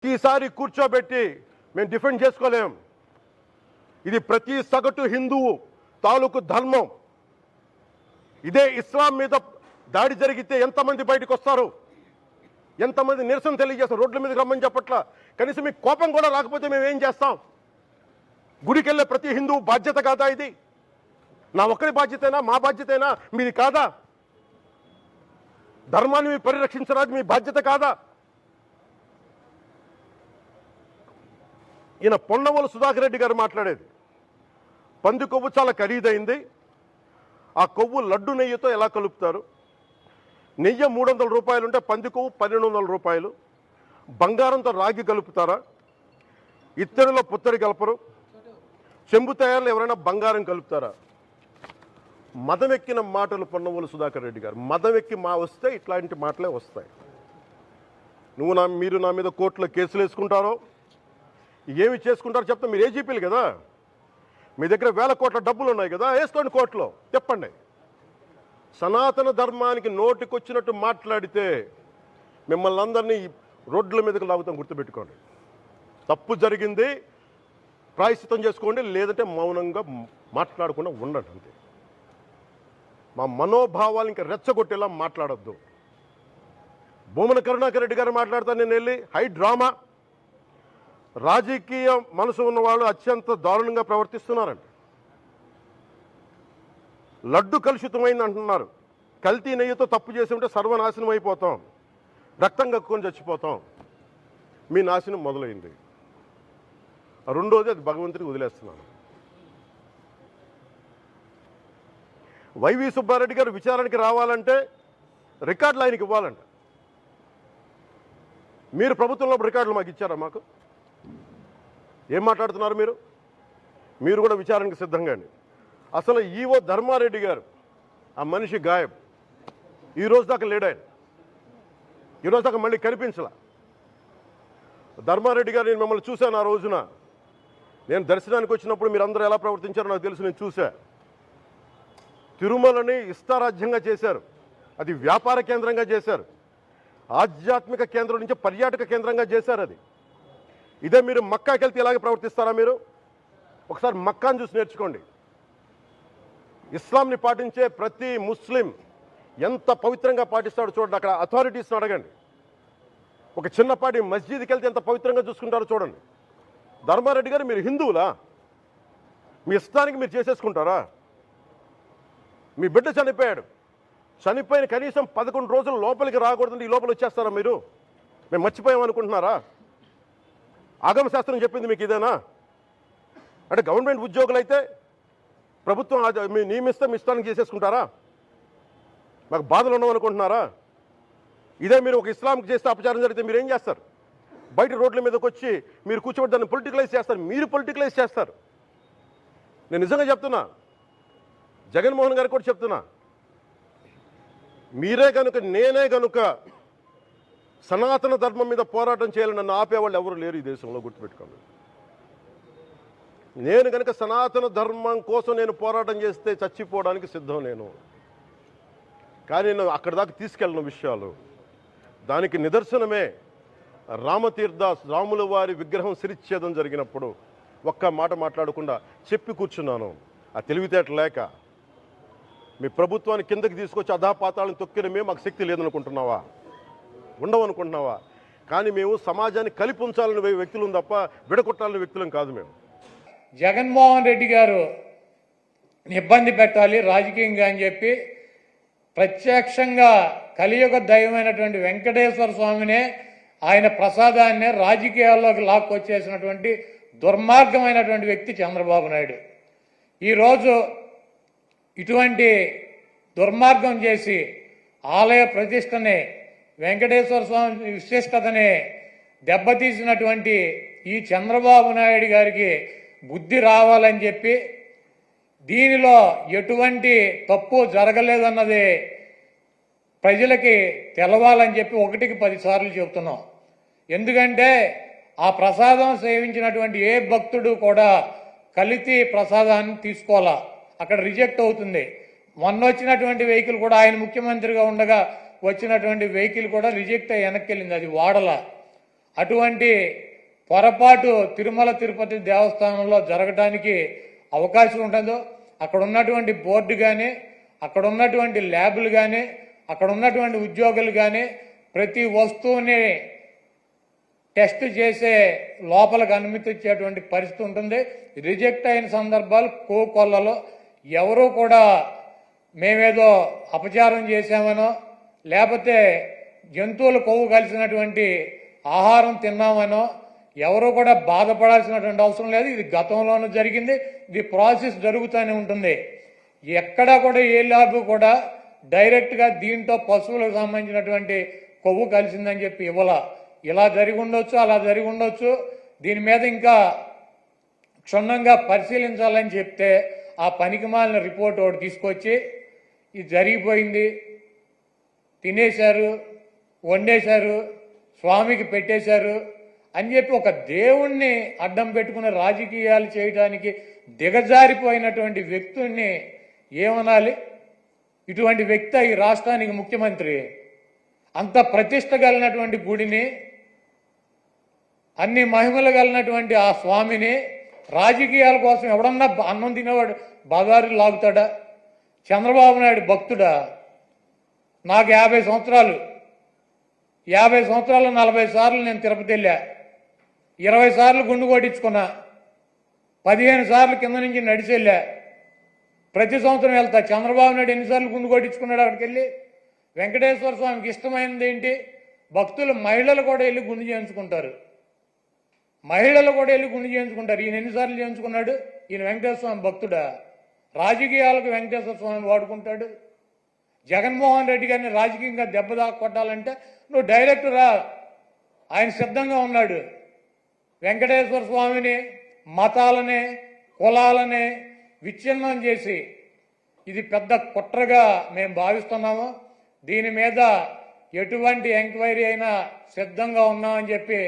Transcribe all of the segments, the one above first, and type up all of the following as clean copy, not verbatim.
ఈసారి కూర్చోబెట్టి మేము డిఫెండ్ చేసుకోలేం. ఇది ప్రతి సగటు హిందువు తాలూకు ధర్మం. ఇదే ఇస్లాం మీద దాడి జరిగితే ఎంతమంది బయటకు వస్తారు, ఎంతమంది నిరసన తెలియజేస్తారు, రోడ్ల మీదకి రమ్మని చెప్పట్ల. కనీసం మీకు కోపం కూడా రాకపోతే మేము ఏం చేస్తాం? గుడికి వెళ్ళే ప్రతి హిందువు బాధ్యత కాదా ఇది? నా ఒక్కరి బాధ్యతైనా, మా బాధ్యతైనా, మీది కాదా? ధర్మాన్ని మీరు పరిరక్షించడానికి మీ బాధ్యత కాదా? ఈయన పొన్నవోలు సుధాకర్ రెడ్డి గారు మాట్లాడేది, పంది కొవ్వు చాలా ఖరీదైంది, ఆ కొవ్వు లడ్డు నెయ్యితో ఎలా కలుపుతారు? నెయ్యి 300 రూపాయలు ఉంటే పంది కొవ్వు 1200 రూపాయలు. బంగారంతో రాగి కలుపుతారా? ఇత్తడిలో పుత్తడి కలపరు. చెంబు తయారులో ఎవరైనా బంగారం కలుపుతారా? మదం ఎక్కిన మాటలు పొన్నవోలు సుధాకర్ రెడ్డి గారు. మదం ఎక్కి వస్తే ఇట్లాంటి మాటలే వస్తాయి. మీరు నా మీద కోర్టులో కేసులు వేసుకుంటారో ఏమి చేసుకుంటారో చెప్తా. మీరు ఏజీపీలు కదా, మీ దగ్గర వేల కోట్ల డబ్బులు ఉన్నాయి కదా, వేసుకోండి కోర్టులో, చెప్పండి. సనాతన ధర్మానికి నోటికొచ్చినట్టు మాట్లాడితే మిమ్మల్ని అందరినీ రోడ్ల మీదకి లాగుతాం, గుర్తుపెట్టుకోండి. తప్పు జరిగింది, ప్రాయశ్చిత్తం చేసుకోండి, లేదంటే మౌనంగా మాట్లాడకుండా ఉండండి అంతే. మా మనోభావాలు ఇంకా రెచ్చగొట్టేలా మాట్లాడద్దు. భూమన కరుణాకర్ రెడ్డి గారు మాట్లాడతాను నేను వెళ్ళి హై డ్రామా, రాజకీయ మనసు ఉన్న వాళ్ళు అత్యంత దారుణంగా ప్రవర్తిస్తున్నారండి. లడ్డు కలుషితమైంది అంటున్నారు. కల్తీ నెయ్యితో తప్పు చేసి ఉంటే సర్వనాశనం అయిపోతాం, రక్తం కక్కుని చచ్చిపోతాం. మీ నాశనం మొదలైంది. రెండోది, అది భగవంతుడికి వదిలేస్తున్నాను. వైవి సుబ్బారెడ్డి గారు విచారణకి రావాలంటే రికార్డులు ఆయనకి ఇవ్వాలంట. మీరు ప్రభుత్వంలో రికార్డులు మాకు ఇచ్చారా? మాకు ఏం మాట్లాడుతున్నారు మీరు? మీరు కూడా విచారణకు సిద్ధంగా అండి. అసలు ఈవో ధర్మారెడ్డి గారు, ఆ మనిషి గాయబ్. ఈరోజు దాకా లేడు ఆయన, ఈరోజు దాకా మళ్ళీ కనిపించలా. ధర్మారెడ్డి గారు, నేను మిమ్మల్ని చూశాను ఆ రోజున. నేను దర్శనానికి వచ్చినప్పుడు మీరు అందరూ ఎలా ప్రవర్తించారో నాకు తెలుసు, నేను చూశా. తిరుమలని ఇష్టారాజ్యంగా చేశారు, అది వ్యాపార కేంద్రంగా చేశారు, ఆధ్యాత్మిక కేంద్రం నుంచి పర్యాటక కేంద్రంగా చేశారు అది. ఇదే మీరు మక్కాకి వెళ్తే ఇలాగే ప్రవర్తిస్తారా? మీరు ఒకసారి మక్కాను చూసి నేర్చుకోండి. ఇస్లాంని పాటించే ప్రతి ముస్లిం ఎంత పవిత్రంగా పాటిస్తాడో చూడండి. అక్కడ అథారిటీస్ని అడగండి. ఒక చిన్నపాటి మస్జిద్కి వెళ్తే ఎంత పవిత్రంగా చూసుకుంటారో చూడండి. ధర్మారెడ్డి గారు, మీరు హిందువులా? మీ ఇష్టానికి మీరు చేసేసుకుంటారా? మీ బిడ్డ చనిపోయాడు, చనిపోయిన కనీసం 11 రోజులు లోపలికి రాకూడదండి, ఈ లోపల వచ్చేస్తారా మీరు? మేము మర్చిపోయామనుకుంటున్నారా? ఆగమ శాస్త్రం చెప్పింది మీకు ఇదేనా? అంటే గవర్నమెంట్ ఉద్యోగులు అయితే ప్రభుత్వం మీ నియమిస్తే మీ ఇష్టానికి చేసేసుకుంటారా? మాకు బాధలు ఉండవనుకుంటున్నారా? ఇదే మీరు ఒక ఇస్లాంకి చేస్తే అపచారం జరిగితే మీరు ఏం చేస్తారు? బయట రోడ్ల మీదకి వచ్చి మీరు కూర్చోబెట్టి దాన్ని పొలిటికలైజ్ చేస్తారు. మీరు పొలిటికలైజ్ చేస్తారు. నేను నిజంగా చెప్తున్నా, జగన్మోహన్ గారికి కూడా చెప్తున్నా, మీరే కనుక, నేనే కనుక సనాతన ధర్మం మీద పోరాటం చేయాలని నన్ను ఆపేవాళ్ళు ఎవరు లేరు ఈ దేశంలో, గుర్తుపెట్టుకోండి. నేను కనుక సనాతన ధర్మం కోసం నేను పోరాటం చేస్తే చచ్చిపోవడానికి సిద్ధం నేను. కానీ నేను అక్కడి దాకా తీసుకెళ్ళిన విషయాలు, దానికి నిదర్శనమే రామతీర్థాస్, రాముల వారి విగ్రహం శిరిచ్ఛేదం జరిగినప్పుడు ఒక్క మాట మాట్లాడకుండా చెప్పి కూర్చున్నాను. ఆ తెలివితేట లేక మీ ప్రభుత్వాన్ని కిందకి తీసుకొచ్చి అధాపాతాలను తొక్కిన మేము మాకు శక్తి లేదనుకుంటున్నావా? ఉండవనుకుంటున్నావా? కానీ మేము సమాజాన్ని కలిపి ఉంచాలని వ్యక్తులం తప్ప విడగొట్టాలని వ్యక్తులం కాదు మేము. జగన్మోహన్ రెడ్డి గారు ఇబ్బంది పెట్టాలి రాజకీయంగా అని చెప్పి ప్రత్యక్షంగా కలియుగ దైవమైనటువంటి వెంకటేశ్వర స్వామినే, ఆయన ప్రసాదాన్నే రాజకీయాల్లోకి లాక్కొచ్చేసినటువంటి దుర్మార్గమైనటువంటి వ్యక్తి చంద్రబాబు నాయుడు. ఈరోజు ఇటువంటి దుర్మార్గం చేసి ఆలయ ప్రతిష్టని, వెంకటేశ్వర స్వామి విశిష్టతని దెబ్బతీసినటువంటి ఈ చంద్రబాబు నాయుడు గారికి బుద్ధి రావాలని చెప్పి, దీనిలో ఎటువంటి తప్పు జరగలేదన్నది ప్రజలకి తెలవాలని చెప్పి 1కి 10 సార్లు చెబుతున్నాం. ఎందుకంటే ఆ ప్రసాదం సేవించినటువంటి ఏ భక్తుడు కూడా కల్తీ ప్రసాదాన్ని తీసుకోవాలా, అక్కడ రిజెక్ట్ అవుతుంది. మొన్న వచ్చినటువంటి వెహికల్ కూడా, ఆయన ముఖ్యమంత్రిగా ఉండగా వచ్చినటువంటి వెహికల్ కూడా రిజెక్ట్ అయ్యి వెనక్కి వెళ్ళింది, అది వాడలా. అటువంటి పొరపాటు తిరుమల తిరుపతి దేవస్థానంలో జరగడానికి అవకాశం ఉంటుందో అక్కడ ఉన్నటువంటి బోర్డు కానీ అక్కడ ఉన్నటువంటి ల్యాబులు కానీ అక్కడ ఉన్నటువంటి ఉద్యోగులు కానీ ప్రతి వస్తువుని టెస్ట్ చేసే లోపలికి అనుమతి ఇచ్చేటువంటి పరిస్థితి ఉంటుంది. రిజెక్ట్ అయిన సందర్భాలు కోకొల్లలో ఎవరూ కూడా మేమేదో అపచారం చేశామనో లేకపోతే జంతువులు కొవ్వు కలిసినటువంటి ఆహారం తిన్నామనో ఎవరూ కూడా బాధపడాల్సినటువంటి అవసరం లేదు. ఇది గతంలోనూ జరిగింది, ఇది ప్రాసెస్ జరుగుతూనే ఉంటుంది. ఎక్కడా కూడా ఏ ల్యాబ్ కూడా డైరెక్ట్గా దీంట్లో పశువులకు సంబంధించినటువంటి కొవ్వు కలిసిందని చెప్పి ఇవ్వాల. ఇలా జరిగి ఉండొచ్చు, అలా జరిగి ఉండొచ్చు. దీని మీద ఇంకా క్షుణ్ణంగా పరిశీలించాలని చెప్తే ఆ పనికిమాలిన రిపోర్ట్ ఒకటి తీసుకొచ్చి ఇది జరిగిపోయింది, తినేశారు, వండేశారు, స్వామికి పెట్టేశారు అని చెప్పి ఒక దేవుణ్ణి అడ్డం పెట్టుకుని రాజకీయాలు చేయడానికి దిగజారిపోయినటువంటి వ్యక్తుల్ని ఏమనాలి? ఇటువంటి వ్యక్తి ఈ రాష్ట్రానికి ముఖ్యమంత్రి. అంత ప్రతిష్ట కలిగినటువంటి గుడిని, అన్ని మహిమలు కలిగినటువంటి ఆ స్వామిని రాజకీయాల కోసం ఎవడన్నా అన్నం తినేవాడు బజారు లాగుతాడా? చంద్రబాబు నాయుడు భక్తుడా? నాకు 50 సంవత్సరాలు 40 సార్లు నేను తిరుపతి వెళ్ళా, 20 సార్లు గుండు కొట్టించుకున్నా, 15 సార్లు కింద నుంచి నడిచి వెళ్ళా. ప్రతి సంవత్సరం వెళ్తా. చంద్రబాబు నాయుడు ఎన్నిసార్లు గుండు కొట్టించుకున్నాడు అక్కడికి వెళ్ళి? వెంకటేశ్వర స్వామికి ఇష్టమైనది ఏంటి? భక్తులు మహిళలు కూడా వెళ్ళి గుండు చేయించుకుంటారు. మహిళలు కూడా వెళ్ళి గుండు చేయించుకుంటారు. ఈయన ఎన్నిసార్లు చేయించుకున్నాడు? ఈయన వెంకటేశ్వర స్వామి భక్తుడా? రాజకీయాలకు వెంకటేశ్వర స్వామి వాడుకుంటాడు. జగన్మోహన్ రెడ్డి గారిని రాజకీయంగా దెబ్బ కొట్టాలంటే నువ్వు డైరెక్ట్ రా, ఆయన సిద్ధంగా ఉన్నాడు. వెంకటేశ్వర స్వామిని, మతాలని, కులాలని విచ్ఛిన్నం చేసి ఇది పెద్ద కుట్రగా మేము భావిస్తున్నాము. దీని మీద ఎటువంటి ఎంక్వైరీ అయినా సిద్ధంగా ఉన్నామని చెప్పి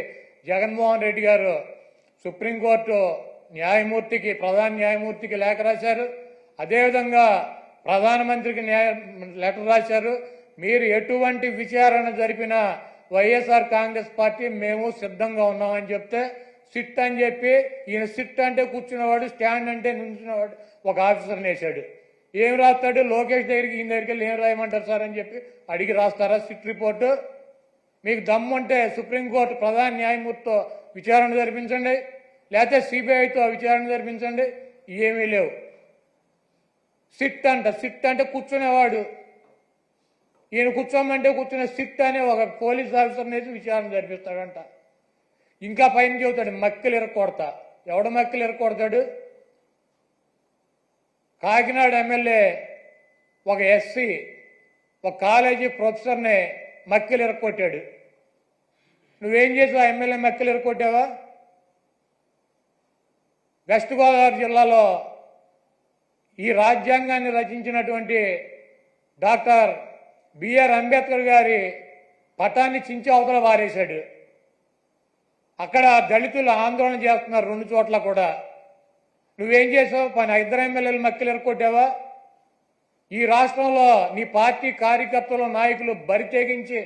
జగన్మోహన్ రెడ్డి గారు సుప్రీంకోర్టు న్యాయమూర్తికి, ప్రధాన న్యాయమూర్తికి లేఖ రాశారు. అదేవిధంగా ప్రధానమంత్రికి లెటర్ రాశారు. మీరు ఎటువంటి విచారణ జరిపినా వైఎస్ఆర్ కాంగ్రెస్ పార్టీ మేము సిద్ధంగా ఉన్నామని చెప్తే సిట్ అని చెప్పి ఈయన సిట్ అంటే కూర్చునేవాడు, స్టాండ్ అంటే నుంచునేవాడు ఒక ఆఫీసర్ని వేశాడు. ఏం రాస్తాడు? లోకేష్ దగ్గరికి ఈయన దగ్గరికి వెళ్ళి ఏం రాయమంటారు సార్ అని చెప్పి అడిగి రాస్తారా సిట్ రిపోర్టు? మీకు దమ్ముంటే సుప్రీంకోర్టు ప్రధాన న్యాయమూర్తితో విచారణ జరిపించండి, లేకపోతే సిబిఐతో విచారణ జరిపించండి. ఏమీ లేవు. సిట్ అంటే కూర్చునేవాడు. ఈయన కూర్చోమంటే కూర్చునే సిట్ అనే ఒక పోలీస్ ఆఫీసర్ని వేసి విచారణ జరిపిస్తాడంట. ఇంకా పైన చెబుతాడు మక్కలు ఇరక్కొడతా. ఎవడ మక్కలు ఇరక్కొడతాడు? కాకినాడ ఎమ్మెల్యే ఒక ఎస్సీ ఒక కాలేజీ ప్రొఫెసర్ని మక్కలు ఇరక్కొట్టాడు. నువ్వేం చేసావు? ఎమ్మెల్యే మక్కలు ఇరక్కొట్టావా? వెస్ట్ గోదావరి జిల్లాలో ఈ రాజ్యాంగాన్ని రచించినటువంటి డాక్టర్ బిఆర్ అంబేద్కర్ గారి పటాన్ని చించి అవతల వారేశాడు. అక్కడ దళితులు ఆందోళన చేస్తున్నారు 2 చోట్ల కూడా. నువ్వేం చేసావు? 2 ఎమ్మెల్యేలు మక్కలు ఎరకొట్టావా? ఈ రాష్ట్రంలో నీ పార్టీ కార్యకర్తలు, నాయకులు బరి తెగించి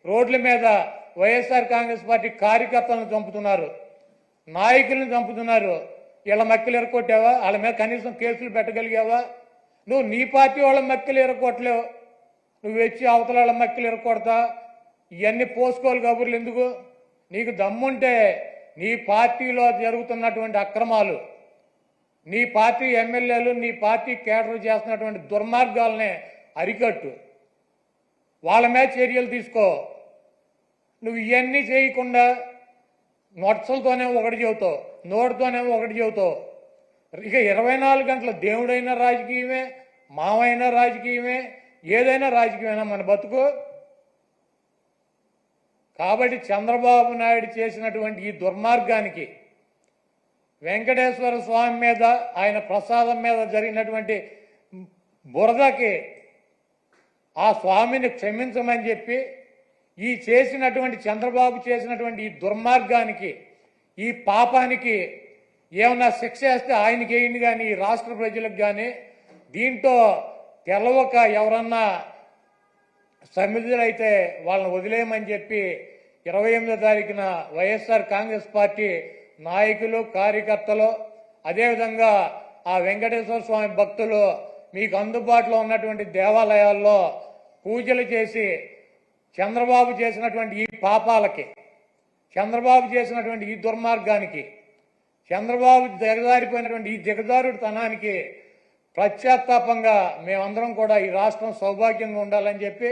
రోడ్ల మీద వైఎస్ఆర్ కాంగ్రెస్ పార్టీ కార్యకర్తలను చంపుతున్నారు, నాయకులను చంపుతున్నారు. వీళ్ళ మక్కలు ఎరకొట్టావా? వాళ్ళ మీద కనీసం కేసులు పెట్టగలిగావా? నువ్వు నీ పార్టీ వాళ్ళ మక్కలు ఎరకొట్టలేవు, నువ్వు వచ్చి అవతల వాళ్ళ మక్కలు ఎరకొడతా. ఇవన్నీ పోసుకోవాలి కబుర్లు ఎందుకు? నీకు దమ్ముంటే నీ పార్టీలో జరుగుతున్నటువంటి అక్రమాలు, నీ పార్టీ ఎమ్మెల్యేలు, నీ పార్టీ కేడర్ చేస్తున్నటువంటి దుర్మార్గాలనే అరికట్టు, వాళ్ళ మీద చర్యలు తీసుకో. నువ్వు ఇవన్నీ చేయకుండా నొట్సలతోనే ఒకటి చెబుతావు, నోటితోనేమో ఒకటి చెబుతావు. ఇక 24 గంటల దేవుడైనా రాజకీయమే, మావైనా రాజకీయమే, ఏదైనా రాజకీయమైనా మన బతుకు. కాబట్టి చంద్రబాబు నాయుడు చేసినటువంటి ఈ దుర్మార్గానికి, వెంకటేశ్వర స్వామి మీద, ఆయన ప్రసాదం మీద జరిగినటువంటి బురదకి ఆ స్వామిని క్షమించమని చెప్పి ఈ చేసినటువంటి చంద్రబాబు చేసినటువంటి ఈ దుర్మార్గానికి, ఈ పాపానికి ఏమన్నా శిక్ష వేస్తే ఆయనకి వేయండి, కానీ ఈ రాష్ట్ర ప్రజలకు కానీ దీంట్లో తెలవక ఎవరన్నా సమిధులైతే వాళ్ళని వదిలేయమని చెప్పి 28వ తారీఖున వైఎస్ఆర్ కాంగ్రెస్ పార్టీ నాయకులు కార్యకర్తలు అదేవిధంగా ఆ వెంకటేశ్వర స్వామి భక్తులు మీకు అందుబాటులో ఉన్నటువంటి దేవాలయాల్లో పూజలు చేసి చంద్రబాబు చేసినటువంటి ఈ పాపాలకి, చంద్రబాబు చేసినటువంటి ఈ దుర్మార్గానికి, చంద్రబాబు దిగజారిపోయినటువంటి ఈ దిగజారుడుతనానికి ప్రత్యాత్తాపంగా మేమందరం కూడా ఈ రాష్ట్రం సౌభాగ్యంగా ఉండాలని చెప్పి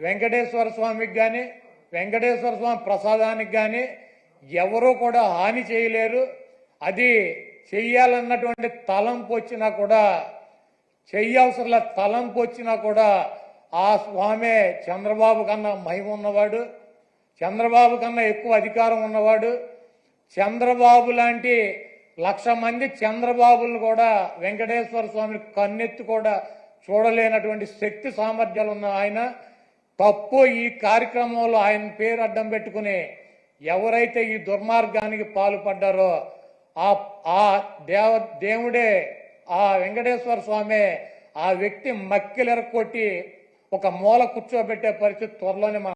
వెంకటేశ్వర స్వామికి కానీ వెంకటేశ్వర స్వామి ప్రసాదానికి కానీ ఎవరూ కూడా హాని చేయలేరు. అది చెయ్యాలన్నటువంటి తలంపు వచ్చినా కూడా, చెయ్యవసరంలో తలంపు వచ్చినా కూడా ఆ స్వామి చంద్రబాబు కన్నా మహిమ ఉన్నవాడు, చంద్రబాబు కన్నా ఎక్కువ అధికారం ఉన్నవాడు. చంద్రబాబు లాంటి 1,00,000 మంది చంద్రబాబులను కూడా వెంకటేశ్వర స్వామిని కన్నెత్తి కూడా చూడలేనటువంటి శక్తి సామర్థ్యాలు ఉన్న ఆయన తప్పు ఈ కార్యక్రమంలో ఆయన పేరు అడ్డం పెట్టుకుని ఎవరైతే ఈ దుర్మార్గానికి పాల్పడ్డారో ఆ దేవుడే, ఆ వెంకటేశ్వర స్వామి ఆ వ్యక్తి మక్కిలెరకొట్టి ఒక మూల కూర్చోబెట్టే పరిస్థితి త్వరలోనే